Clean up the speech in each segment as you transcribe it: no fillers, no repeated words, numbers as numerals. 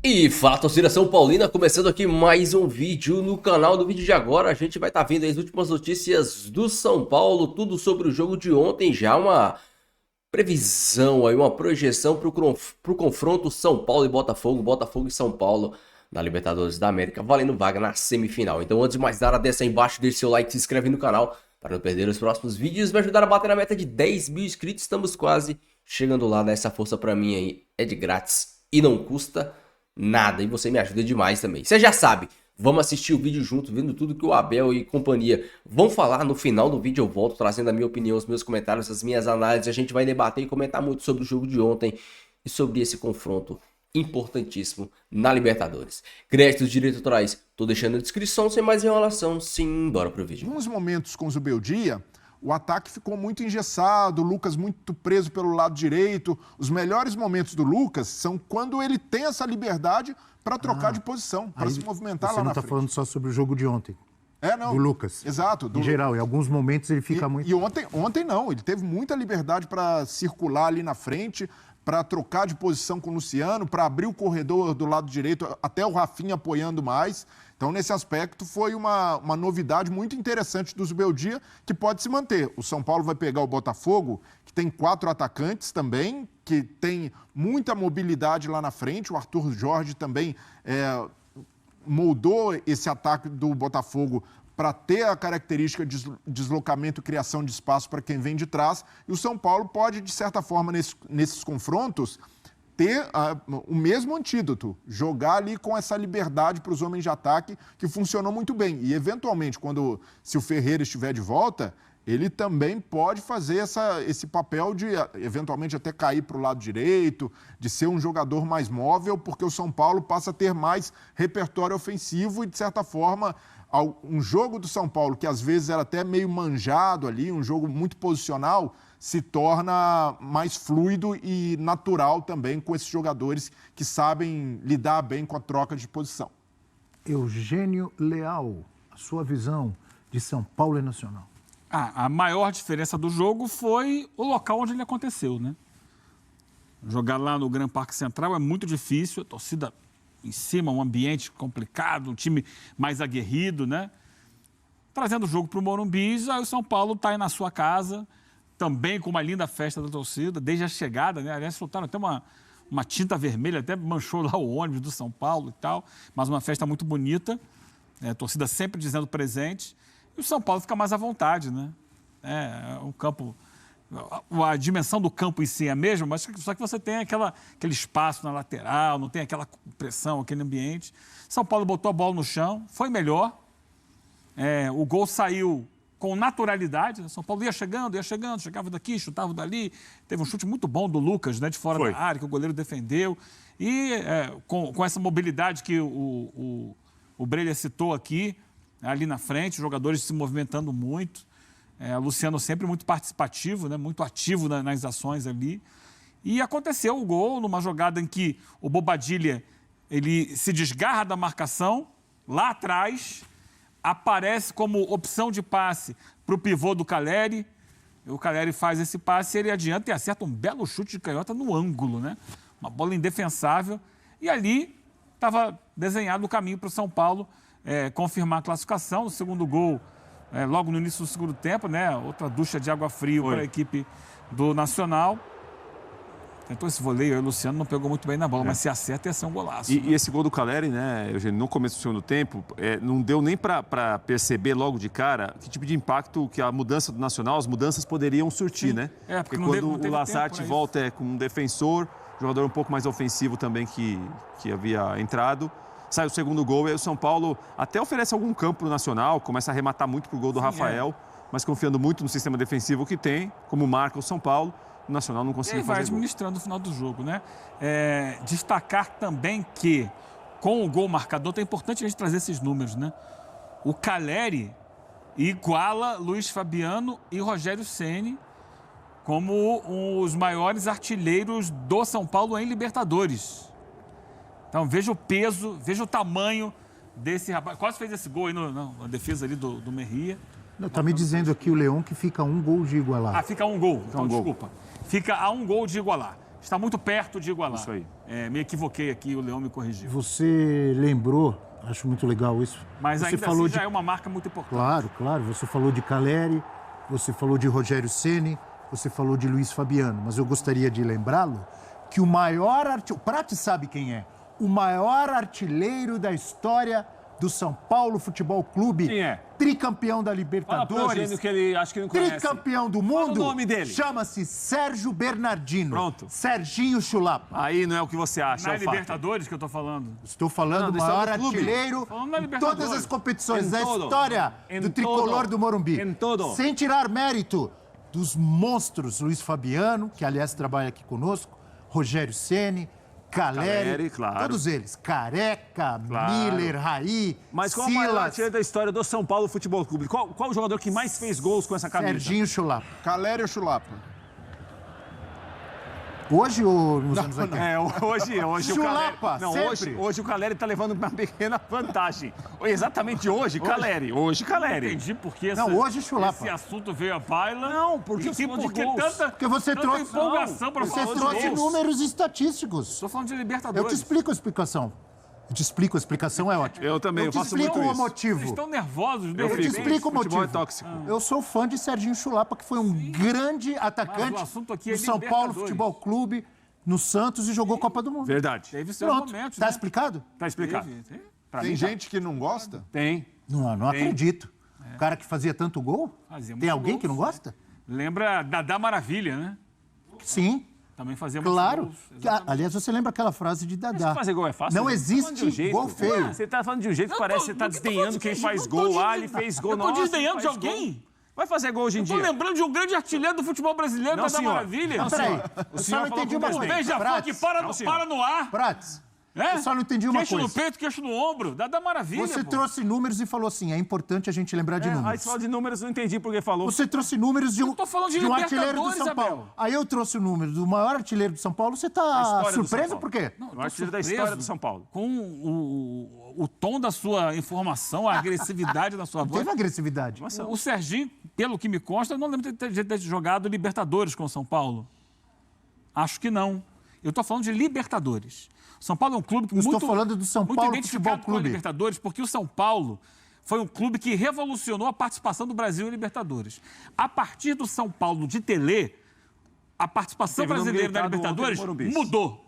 E fala, torcida São Paulina, começando aqui mais um vídeo no canal. No vídeo de agora a gente vai estar vendo as últimas notícias do São Paulo, tudo sobre o jogo de ontem, já uma previsão aí, uma projeção para o confronto São Paulo e Botafogo, Botafogo e São Paulo na Libertadores da América, valendo vaga na semifinal. Então antes de mais nada, desce aí embaixo, deixa seu like, se inscreve no canal para não perder os próximos vídeos, me ajudar a bater na meta de 10 mil inscritos, estamos quase chegando lá, dá essa força para mim aí, é de grátis e não custa nada, e você me ajuda demais também. Você já sabe, vamos assistir o vídeo junto, vendo tudo que o Abel e companhia vão falar. No final do vídeo eu volto trazendo a minha opinião, os meus comentários, as minhas análises. A gente vai debater e comentar muito sobre o jogo de ontem e sobre esse confronto importantíssimo na Libertadores. Créditos, direitos autorais, tô deixando na descrição. Sem mais enrolação, sim, bora pro vídeo. Em alguns momentos com o Zubeldia, o ataque ficou muito engessado, o Lucas muito preso pelo lado direito. Os melhores momentos do Lucas são quando ele tem essa liberdade para trocar de posição, para se movimentar lá na frente. Você não está falando só sobre o jogo de ontem. Não. Do Lucas. Exato. Em geral, em alguns momentos ele fica muito... E ontem não, ele teve muita liberdade para circular ali na frente, para trocar de posição com o Luciano, para abrir o corredor do lado direito, até o Rafinha apoiando mais. Então, nesse aspecto, foi uma novidade muito interessante do Zubeldia, que pode se manter. O São Paulo vai pegar o Botafogo, que tem 4 atacantes também, que tem muita mobilidade lá na frente. O Arthur Jorge também moldou esse ataque do Botafogo para ter a característica de deslocamento e criação de espaço para quem vem de trás. E o São Paulo pode, de certa forma, nesses confrontos, ter o mesmo antídoto, jogar ali com essa liberdade para os homens de ataque, que funcionou muito bem. E, eventualmente, se o Ferreira estiver de volta, ele também pode fazer esse papel de, eventualmente, até cair para o lado direito, de ser um jogador mais móvel, porque o São Paulo passa a ter mais repertório ofensivo e, de certa forma, um jogo do São Paulo, que às vezes era até meio manjado ali, um jogo muito posicional, se torna mais fluido e natural também com esses jogadores que sabem lidar bem com a troca de posição. Eugênio Leal, a sua visão de São Paulo e Nacional? A maior diferença do jogo foi o local onde ele aconteceu, né? Jogar lá no Gran Parque Central é muito difícil, a torcida em cima, um ambiente complicado, um time mais aguerrido, né? Trazendo o jogo para o Morumbi, aí o São Paulo está aí na sua casa, também com uma linda festa da torcida, desde a chegada, né? Aliás, soltaram até uma tinta vermelha, até manchou lá o ônibus do São Paulo e tal, mas uma festa muito bonita, a torcida sempre dizendo presente, e o São Paulo fica mais à vontade, né? Um campo... A dimensão do campo em si é a mesma, mas só que você tem aquele espaço na lateral, não tem aquela pressão, aquele ambiente. São Paulo botou a bola no chão, foi melhor. O gol saiu com naturalidade. São Paulo ia chegando, chegava daqui, chutava dali. Teve um chute muito bom do Lucas, né, de fora da área, que o goleiro defendeu. E com essa mobilidade que o Breyer citou aqui, ali na frente, os jogadores se movimentando muito. Luciano sempre muito participativo, né? Muito ativo nas ações ali. E aconteceu o gol numa jogada em que o Bobadilla ele se desgarra da marcação, lá atrás, aparece como opção de passe para o pivô do Caleri. O Caleri faz esse passe, ele adianta e acerta um belo chute de canhota no ângulo, né? Uma bola indefensável. E ali estava desenhado o caminho para o São Paulo confirmar a classificação. O segundo gol... logo no início do segundo tempo, né? Outra ducha de água fria para a equipe do Nacional. Tentou esse voleio aí, o Luciano não pegou muito bem na bola, mas se acerta ia ser um golaço. E esse gol do Caleri, né, Eugênio, no começo do segundo tempo, não deu nem para perceber logo de cara que tipo de impacto que a mudança do Nacional, as mudanças poderiam surtir, né? Porque quando o Lazzartti volta com um defensor, jogador um pouco mais ofensivo também que havia entrado. Sai o segundo gol e aí o São Paulo até oferece algum campo no Nacional, começa a arrematar muito pro gol do Rafael, mas confiando muito no sistema defensivo que tem, como marca o São Paulo, o Nacional não conseguiu fazer gol. Vai administrando no final do jogo, né? Destacar também que, com o gol marcador, é importante a gente trazer esses números, né? O Caleri iguala Luiz Fabiano e Rogério Ceni como os maiores artilheiros do São Paulo em Libertadores. Então, veja o peso, veja o tamanho desse rapaz. Quase fez esse gol aí na defesa ali do Merria. Está me dizendo aqui o Leão que fica a um gol de igualar. Fica a um gol. Então, desculpa. Fica a um gol de igualar. está muito perto de igualar. Isso aí. Me equivoquei aqui, o Leão me corrigiu. Você lembrou, acho muito legal isso. Mas você ainda falou assim já é uma marca muito importante. Claro, claro. Você falou de Caleri, você falou de Rogério Ceni, você falou de Luiz Fabiano. Mas eu gostaria de lembrá-lo que o maior artilheiro... O Prati sabe quem é. O maior artilheiro da história do São Paulo Futebol Clube. Quem é? Tricampeão da Fala pro Libertadores. Eugênio que ele acho que não conhece. Tricampeão do mundo. Fala o nome dele. Chama-se Sérgio Bernardino. Pronto. Serginho Chulapa. Aí não é o que você acha, Na é o fato. Libertadores que eu tô falando. Estou falando Não, do desse maior é do clube. artilheiro Falando da em Libertadores. todas as competições Em da todo. história Em do tricolor todo. do Morumbi. Em todo. Sem tirar mérito dos monstros Luiz Fabiano, que aliás trabalha aqui conosco, Rogério Ceni, Caleri, Caleri, claro. todos eles. Careca, Claro. Miller, Raí, Mas qual o maior Silas, artilheiro da história do São Paulo Futebol Clube? Qual o jogador que mais fez gols com essa camisa? Serginho Chulapa. Caleri ou Chulapa? Hoje ou nos anos 80? Hoje o Chulapa, Caleri... Não, sempre. hoje o Caleri tá levando uma pequena vantagem. Exatamente hoje, Caleri. Hoje, Caleri. Entendi porque Não, hoje Chulapa. esse assunto veio à baila. Não, porque e você falou de porque gols. tanta, Porque você tanta trouxe- empolgação para Você falar de trouxe gols. números estatísticos. Estou falando de Eu Libertadores. te explico a explicação. Eu te explico, a explicação é ótima. Eu também, eu te faço explico muito o isso. motivo. Vocês estão nervosos, de Eu te repente. explico o Futebol motivo. é tóxico. Eu sou fã de Serginho Chulapa, que foi um grande Mas atacante o assunto aqui do é São Paulo Libertadores. Futebol Clube, no Santos e jogou Copa do Mundo. Verdade. Teve seus Pronto, momentos, tá né? explicado? Tá explicado. Teve. Pra Tem mim, tá. gente que não gosta? Tem. Não acredito. O cara que fazia tanto gol? Fazia Tem muitos alguém gols, que não gosta? Lembra Dadá Maravilha, né? Sim, Também fazia muitos claro. gols. Aliás, você lembra aquela frase de Dadá? Fazer gol é fácil? Não né? existe Tá falando de um jeito- gol feio. Você tá falando de um jeito que parece que você tá não tô desdenhando falando quem de- faz não tô gol. desdenhando. Ah, ele fez gol. Eu tô Nossa, desdenhando ele de faz gol. alguém. Vai fazer gol hoje em Tô dia. lembrando de um grande artilheiro do futebol brasileiro, Não, Dadá senhor. Maravilha. Não, Peraí, senhor. eu O só senhor não falou entendi com uma respeito. coisa. Veja, foi que Prates, para no ar. Prates, É? eu só não entendi uma Queixo no coisa. peito, queixo no ombro. Dadá Maravilha, Você pô. trouxe números e falou assim, é importante a gente lembrar de Aí números. você fala de números, não entendi porque falou. Você trouxe números de um, Eu tô falando de um artilheiro do Libertadores, São Paulo. Abel. Aí eu trouxe o número do maior artilheiro do São Paulo. Você A tá história do São surpreso Paulo. por quê? O artilheiro da história do São Paulo. Com o tom da sua informação, a agressividade da sua voz. Teve agressividade. O Serginho, pelo que me consta, eu não lembro de ter jogado Libertadores com o São Paulo. Acho que não. Eu estou falando de Libertadores. São Paulo é um clube que Eu muito, estou falando do São muito Paulo identificado Futebol com a Clube. Libertadores, porque o São Paulo foi um clube que revolucionou a participação do Brasil em Libertadores. A partir do São Paulo de Telê, a participação Teve nome brasileira na gritado Libertadores ontem no Morumbi.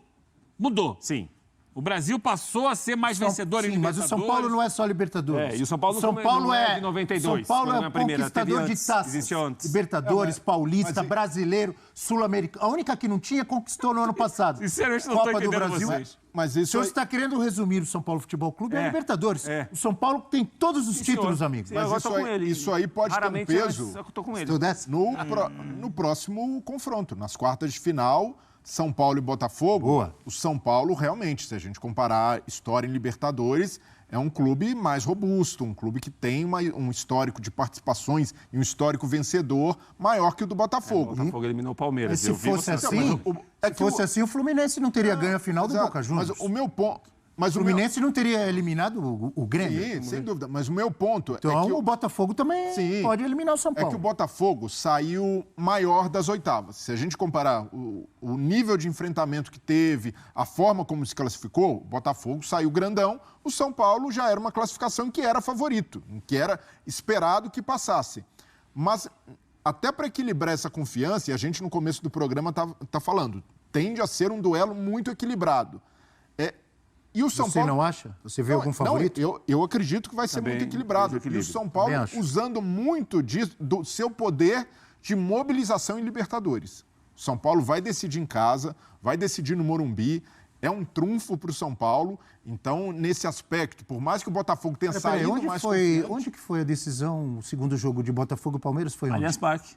mudou. Sim. O Brasil passou a ser mais vencedor em Sim, mas o Libertadores. São Paulo não é só Libertadores. É, e o São Paulo São não Paulo é é de 92, São Paulo quando é não é a primeira, conquistador teve de antes, taças. existiu antes. Libertadores, Paulista, mas- Brasileiro, Sul-Americano. A única que não tinha conquistou no ano passado. Sinceramente, não tô Copa do entendendo Brasil. vocês. Mas O isso senhor aí- está querendo resumir o São Paulo Futebol Clube a É, Libertadores. é. O São Paulo tem todos os títulos, senhor. amigo. Sim, Mas agora isso tô com aí- ele. isso aí pode ter um Raramente, peso. mas eu tô com ele. Se eu desse- No próximo confronto, nas quartas de final, São Paulo e Botafogo. Boa. O São Paulo, realmente, se a gente comparar história em Libertadores, é um clube mais robusto, um clube que tem um histórico de participações e um histórico vencedor maior que o do O Botafogo. Botafogo eliminou o Palmeiras. Mas se Eu vi fosse você- assim, é se que fosse o- assim, o Fluminense não teria ganho a final do Exato. Boca Juniors. Mas o meu ponto. Mas O o meu, Fluminense não teria eliminado o Grêmio. sim, sem dúvida. Mas o meu ponto Então é que o Botafogo também Sim. pode eliminar o São é Paulo. que o Botafogo saiu maior das oitavas. Se a gente comparar o nível de enfrentamento que teve, a forma como se classificou, o Botafogo saiu grandão, o São Paulo já era uma classificação em que era favorito, em que era esperado que passasse. Mas até para equilibrar essa confiança, e a gente no começo do programa tá falando, tende a ser um duelo muito equilibrado. E o São Você Paulo não acha? Você vê algum favorito? eu acredito que vai ser Também muito equilibrado. vejo E o equilíbrio. São Paulo Também acho. usando muito do seu poder de mobilização em Libertadores. O São Paulo vai decidir em casa, vai decidir no Morumbi. É um trunfo para o São Paulo. Então, nesse aspecto, por mais que o Botafogo tenha Peraí, saído onde mais foi, confiante, onde que foi a decisão, o segundo jogo de Botafogo e Palmeiras? Foi onde? Allianz Parque.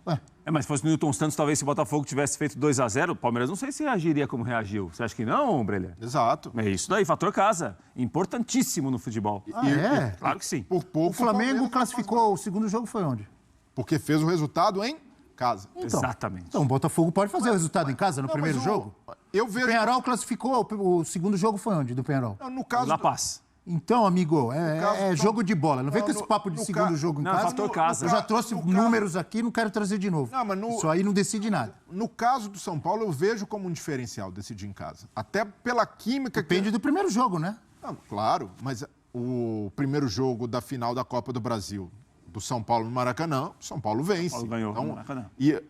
Ué, Mas se fosse no Newton Santos, talvez se o Botafogo tivesse feito 2-0, o Palmeiras não sei se reagiria como reagiu. Você acha que não, Brelé? Exato. É isso daí, fator casa. Importantíssimo no futebol. é? Claro que sim. Por pouco, O Flamengo Palmeiras classificou, o segundo jogo foi onde? porque fez o resultado em casa. Então, Exatamente. Então o Botafogo pode fazer o resultado em casa no Não, primeiro mas jogo? Eu O vejo. Penharol classificou, o segundo jogo foi onde do Penharol? No caso, La Paz. Então, amigo, é caso- jogo de bola. Não vem com Não, esse papo de no segundo ca- jogo em Não, casa. fator casa. Eu já trouxe números aqui, não quero trazer de novo. Não, mas Isso aí não decide nada. No caso do São Paulo, eu vejo como um diferencial decidir em casa. Até pela química Depende do primeiro jogo, né? Não, claro, mas o primeiro jogo da final da Copa do Brasil, do São Paulo no Maracanã, o São Paulo vence. Paulo ganhou no Maracanã. E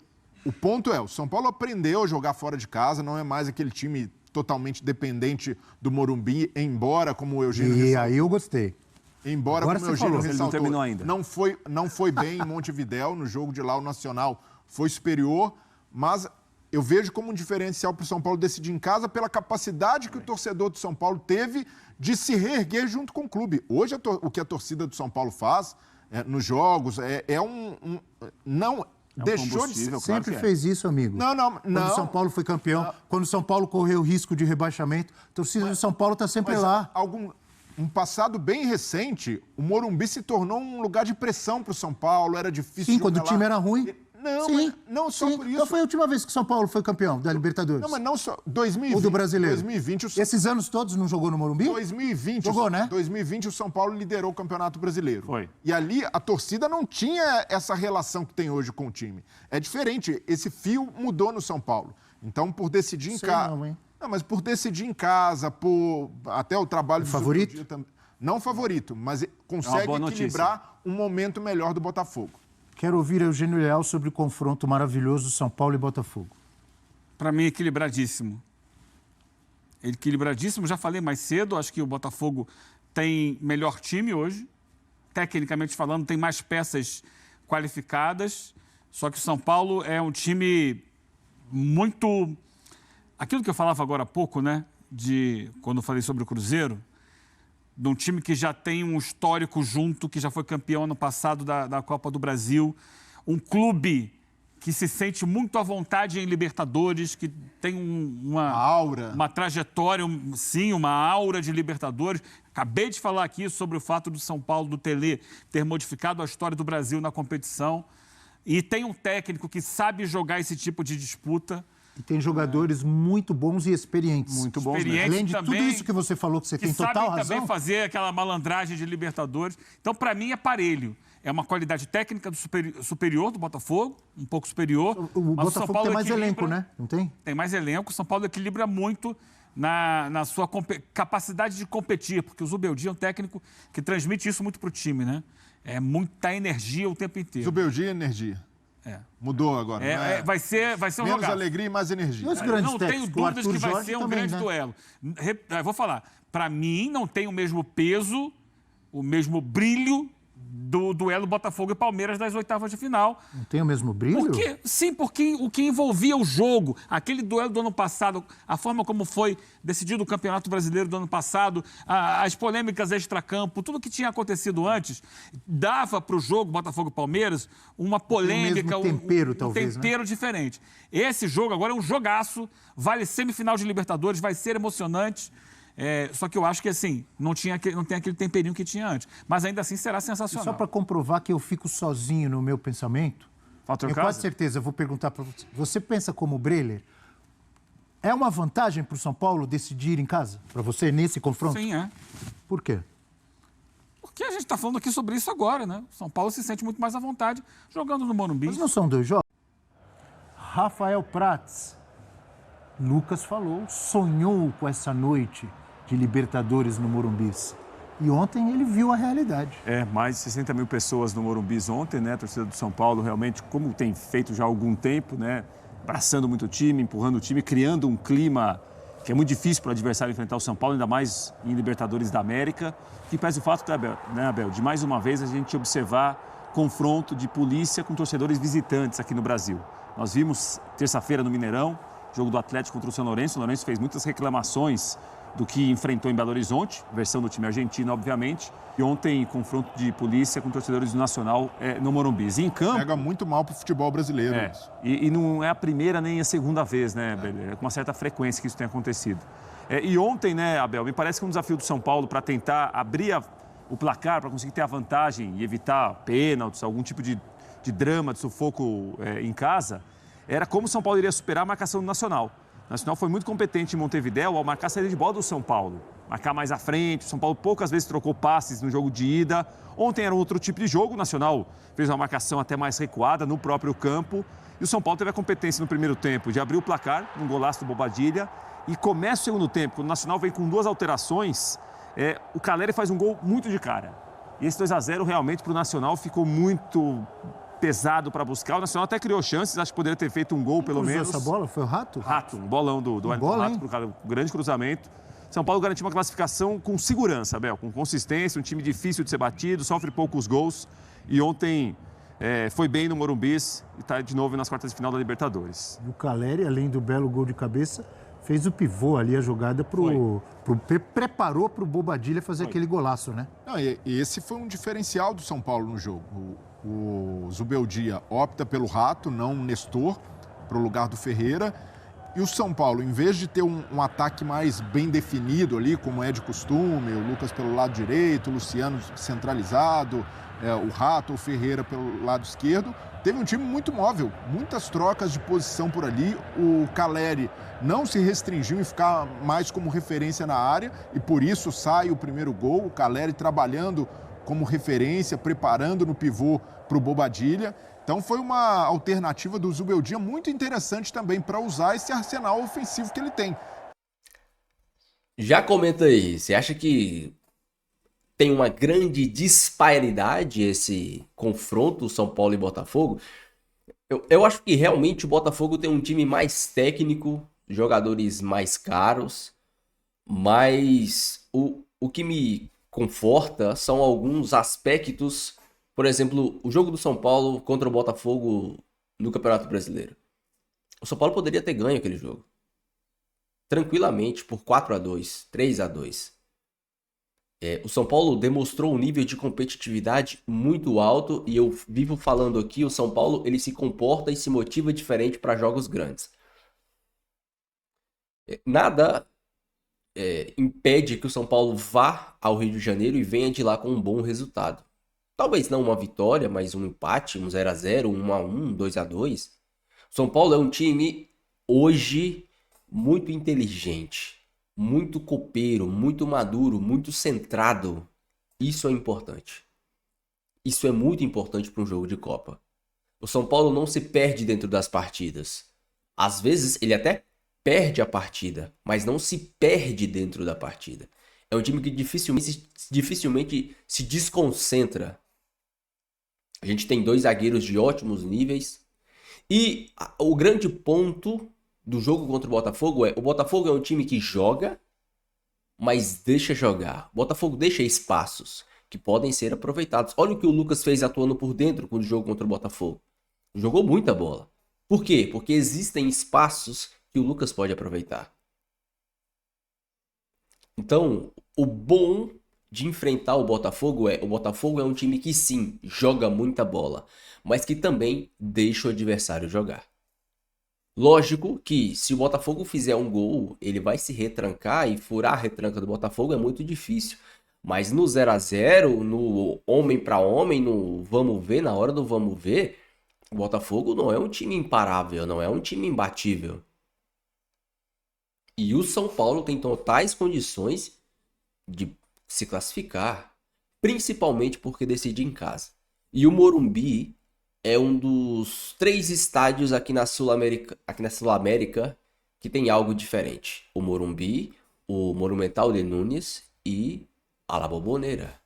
o ponto é, o São Paulo aprendeu a jogar fora de casa, não é mais aquele time totalmente dependente do Morumbi, embora, como o Eugênio E ressaltou, aí eu gostei. embora, Agora como o você Eugênio falou. Ele não ressaltou, terminou ainda. não foi bem em Montevidéu, no jogo de lá, o Nacional foi superior, mas eu vejo como um diferencial para o São Paulo decidir em casa pela capacidade que o torcedor do São Paulo teve de se reerguer junto com o clube. Hoje, o que a torcida do São Paulo faz nos jogos não deixou de ser... combustível, claro Sempre que é. fez isso, amigo. Não. Quando o São Paulo foi campeão, quando o São Paulo correu o risco de rebaixamento, a torcida do São Paulo está sempre Mas lá. um passado bem recente, o Morumbi se tornou um lugar de pressão para o São Paulo, era difícil Sim, quando o jogar time lá. era ruim. Não, Sim, mas não só sim. por isso. Qual foi a última vez que o São Paulo foi campeão da Libertadores? Não, mas não só 2020, Ou do Brasileiro? 2020, Esses anos todos não jogou no Morumbi? 2020, Jogou, né? 2020 o São Paulo liderou o Campeonato Brasileiro. Foi. E ali a torcida não tinha essa relação que tem hoje com o time. É diferente, esse fio mudou no São Paulo. Então, por decidir em Sei casa... não, hein? Não, mas por decidir em casa, por até o trabalho do Favorito? Zubeldia também. Não favorito, mas consegue boa notícia. equilibrar um momento melhor do Botafogo. Quero ouvir Eugênio Leal sobre o confronto maravilhoso São Paulo e Botafogo. Para mim, equilibradíssimo. Equilibradíssimo, já falei mais cedo, acho que o Botafogo tem melhor time hoje. Tecnicamente falando, tem mais peças qualificadas. Só que o São Paulo é um time muito... Aquilo que eu falava agora há pouco, né? Quando eu falei sobre o Cruzeiro, de um time que já tem um histórico junto, que já foi campeão ano passado da Copa do Brasil. Um clube que se sente muito à vontade em Libertadores, que tem uma aura. uma trajetória, sim, uma aura de Libertadores. Acabei de falar aqui sobre o fato do São Paulo, do Tele, ter modificado a história do Brasil na competição. E tem um técnico que sabe jogar esse tipo de disputa. E tem jogadores muito bons e experientes. Muito bons, né? Experiente Além de também, tudo isso que você falou, que você que tem total sabem também razão. fazer aquela malandragem de Libertadores. Então, para mim, é parelho. É uma qualidade técnica superior do Botafogo, um pouco superior. O mas Botafogo São Paulo tem mais equilibra- elenco, né? Não tem? Tem mais elenco. O São Paulo equilibra muito na sua capacidade de competir, porque o Zubeldia é um técnico que transmite isso muito para o time, né? É muita energia o tempo inteiro. Zubeldia e energia. É. Mudou agora. não é? Vai ser um Menos jogaço. alegria e mais energia. E os grandes Não tenho técnicos, o dúvidas Arthur que vai Jorge ser um também, grande né? duelo. Eu vou falar, para mim não tem o mesmo peso, o mesmo brilho do duelo Botafogo e Palmeiras das oitavas de final. Não tem o mesmo brilho? Porque o que envolvia o jogo, aquele duelo do ano passado, a forma como foi decidido o Campeonato Brasileiro do ano passado, as polêmicas extracampo, tudo que tinha acontecido antes, dava para o jogo Botafogo e Palmeiras uma polêmica, mesmo tempero, talvez, um tempero diferente. Esse jogo agora é um jogaço, vale semifinal de Libertadores, vai ser emocionante. Só que eu acho que assim, não tem aquele temperinho que tinha antes. Mas ainda assim será E sensacional. só para comprovar que eu fico sozinho no meu pensamento, Fator tenho casa? quase certeza, eu vou perguntar para você. Você pensa como o Breler? É uma vantagem para o São Paulo decidir em casa? Para você, nesse confronto? Sim, é. Por quê? Porque a gente está falando aqui sobre isso agora, né? O São Paulo se sente muito mais à vontade jogando no Morumbi. Mas não são dois jogos? Rafael Prats. Lucas falou, sonhou com essa noite de Libertadores no Morumbi. E ontem ele viu a realidade. Mais de 60 mil pessoas no Morumbi ontem, né? A torcida do São Paulo realmente, como tem feito já há algum tempo, né? Abraçando muito o time, empurrando o time, criando um clima que é muito difícil para o adversário enfrentar o São Paulo, ainda mais em Libertadores da América. Que pese o fato, né, Abel, de mais uma vez a gente observar confronto de polícia com torcedores visitantes aqui no Brasil. Nós vimos terça-feira no Mineirão, jogo do Atlético contra o São Lourenço. O Lourenço fez muitas reclamações do que enfrentou em Belo Horizonte, versão do time argentino, obviamente. E ontem, confronto de polícia com torcedores do Nacional no Morumbi. E em campo... Pega muito mal pro futebol brasileiro. Isso. E não é a primeira nem a segunda vez, né, Belê? É com uma certa frequência que isso tem acontecido. E ontem, né, Abel, me parece que um desafio do São Paulo para tentar abrir o placar, para conseguir ter a vantagem e evitar pênaltis, algum tipo de drama, de sufoco em casa, era como o São Paulo iria superar a marcação do Nacional. O Nacional foi muito competente em Montevidéu ao marcar a saída de bola do São Paulo. marcar mais à frente. O São Paulo poucas vezes trocou passes no jogo de ida. Ontem era outro tipo de jogo. O Nacional fez uma marcação até mais recuada no próprio campo. E o São Paulo teve a competência no primeiro tempo de abrir o placar, num golaço do Bobadilla. E começa o segundo tempo, quando o Nacional vem com 2 alterações, o Calleri faz um gol muito de cara. E esse 2-0 realmente para o Nacional ficou muito pesado para buscar. O Nacional até criou chances, acho que poderia ter feito um gol pelo menos. Essa bola foi o Rato? Rato, um bolão do Wellington Rato, para o grande cruzamento. São Paulo garantiu uma classificação com segurança, Abel, com consistência, um time difícil de ser batido, sofre poucos gols. E ontem foi bem no Morumbi e está de novo nas quartas de final da Libertadores. E o Calleri, além do belo gol de cabeça, fez o pivô ali, a jogada preparou para o Bobadilla fazer aquele golaço, né? Não, e esse foi um diferencial do São Paulo no jogo. O Zubeldia opta pelo Rato, não o Nestor, para o lugar do Ferreira. E o São Paulo, em vez de ter um ataque mais bem definido ali, como é de costume, o Lucas pelo lado direito, o Luciano centralizado, o Rato, o Ferreira pelo lado esquerdo, teve um time muito móvel, muitas trocas de posição por ali. O Calleri não se restringiu em ficar mais como referência na área e por isso sai o primeiro gol. O Calleri trabalhando como referência, preparando no pivô para o Bobadilla. Então foi uma alternativa do Zubeldia muito interessante também para usar esse arsenal ofensivo que ele tem. Já comenta aí, você acha que tem uma grande disparidade esse confronto São Paulo e Botafogo? Eu acho que realmente o Botafogo tem um time mais técnico, jogadores mais caros, mas o que me conforta são alguns aspectos. Por exemplo, o jogo do São Paulo contra o Botafogo no Campeonato Brasileiro. O São Paulo poderia ter ganho aquele jogo. Tranquilamente, por 4-2, 3-2. O São Paulo demonstrou um nível de competitividade muito alto e eu vivo falando aqui, o São Paulo ele se comporta e se motiva diferente para jogos grandes. Nada impede que o São Paulo vá ao Rio de Janeiro e venha de lá com um bom resultado. Talvez não uma vitória, mas um empate, um 0-0, um 1-1, 2-2. São Paulo é um time hoje muito inteligente, muito copeiro, muito maduro, muito centrado. Isso é importante. Isso é muito importante para um jogo de Copa. O São Paulo não se perde dentro das partidas. Às vezes ele até perde a partida, mas não se perde dentro da partida. É um time que dificilmente se desconcentra. A gente tem 2 zagueiros de ótimos níveis. E o grande ponto do jogo contra o Botafogo o Botafogo é um time que joga, mas deixa jogar. O Botafogo deixa espaços que podem ser aproveitados. Olha o que o Lucas fez atuando por dentro quando jogou contra o Botafogo. Jogou muita bola. Por quê? Porque existem espaços que o Lucas pode aproveitar. Então, o bom de enfrentar o Botafogo é um time que sim, joga muita bola, mas que também deixa o adversário jogar. Lógico que se o Botafogo fizer um gol, ele vai se retrancar e furar a retranca do Botafogo é muito difícil. Mas no 0-0, no homem para homem, no vamos ver, na hora do vamos ver, o Botafogo não é um time imparável, não é um time imbatível. E o São Paulo tem totais condições de se classificar, principalmente porque decide em casa. E o Morumbi é um dos 3 estádios aqui na Sul-América que tem algo diferente. O Morumbi, o Monumental de Núñez e a La Bombonera.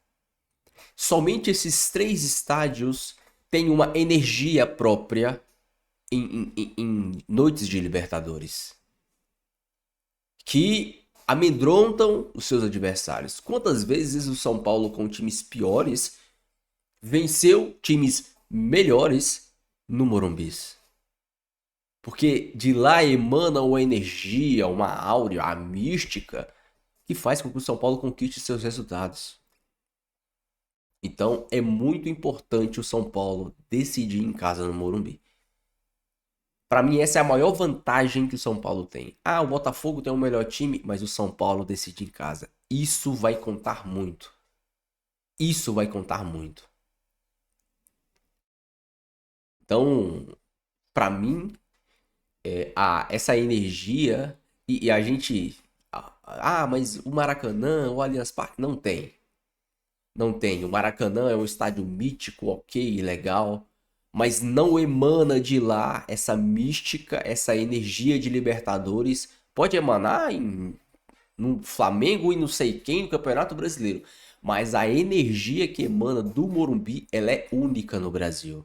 Somente esses 3 estádios têm uma energia própria em noites de Libertadores, que amedrontam os seus adversários. Quantas vezes o São Paulo, com times piores, venceu times melhores no Morumbi? Porque de lá emana uma energia, uma áurea, a mística que faz com que o São Paulo conquiste seus resultados. Então é muito importante o São Paulo decidir em casa no Morumbi. Para mim, essa é a maior vantagem que o São Paulo tem. O Botafogo tem o melhor time, mas o São Paulo decide em casa. Isso vai contar muito. Isso vai contar muito. Então, para mim, essa energia e a gente Ah, mas o Maracanã, o Allianz Parque, não tem. Não tem. O Maracanã é um estádio mítico, ok, legal. Mas não emana de lá essa mística, essa energia de Libertadores. Pode emanar no Flamengo e não sei quem no Campeonato Brasileiro. Mas a energia que emana do Morumbi, ela é única no Brasil.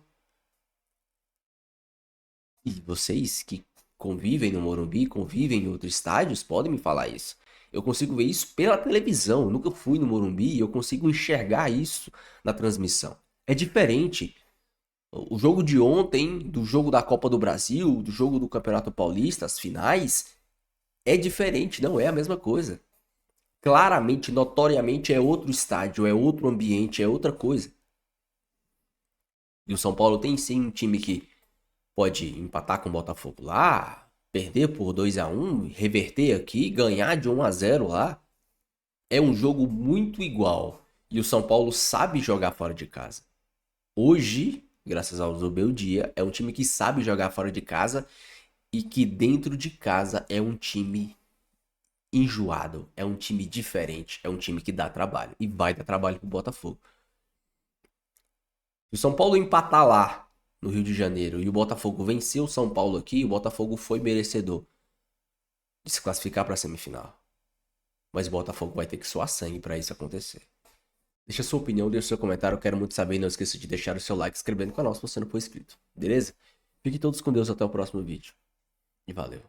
E vocês que convivem no Morumbi, convivem em outros estádios, podem me falar isso. Eu consigo ver isso pela televisão. Eu nunca fui no Morumbi e eu consigo enxergar isso na transmissão. É diferente. O jogo de ontem, do jogo da Copa do Brasil, do jogo do Campeonato Paulista, as finais, é diferente, não é a mesma coisa. Claramente, notoriamente é outro estádio, é outro ambiente, é outra coisa. E o São Paulo tem sim um time que pode empatar com o Botafogo lá, perder por 2-1, reverter aqui, ganhar de 1-0 lá. É um jogo muito igual. E o São Paulo sabe jogar fora de casa. Hoje, graças ao Zubeldia, é um time que sabe jogar fora de casa e que dentro de casa é um time enjoado, é um time diferente, é um time que dá trabalho e vai dar trabalho pro Botafogo. Se o São Paulo empatar lá no Rio de Janeiro e o Botafogo vencer o São Paulo aqui, o Botafogo foi merecedor de se classificar para a semifinal. Mas o Botafogo vai ter que suar sangue para isso acontecer. Deixa sua opinião, deixa seu comentário, eu quero muito saber. Não esqueça de deixar o seu like e se inscrever no canal se você não for inscrito, beleza? Fiquem todos com Deus, até o próximo vídeo. E valeu.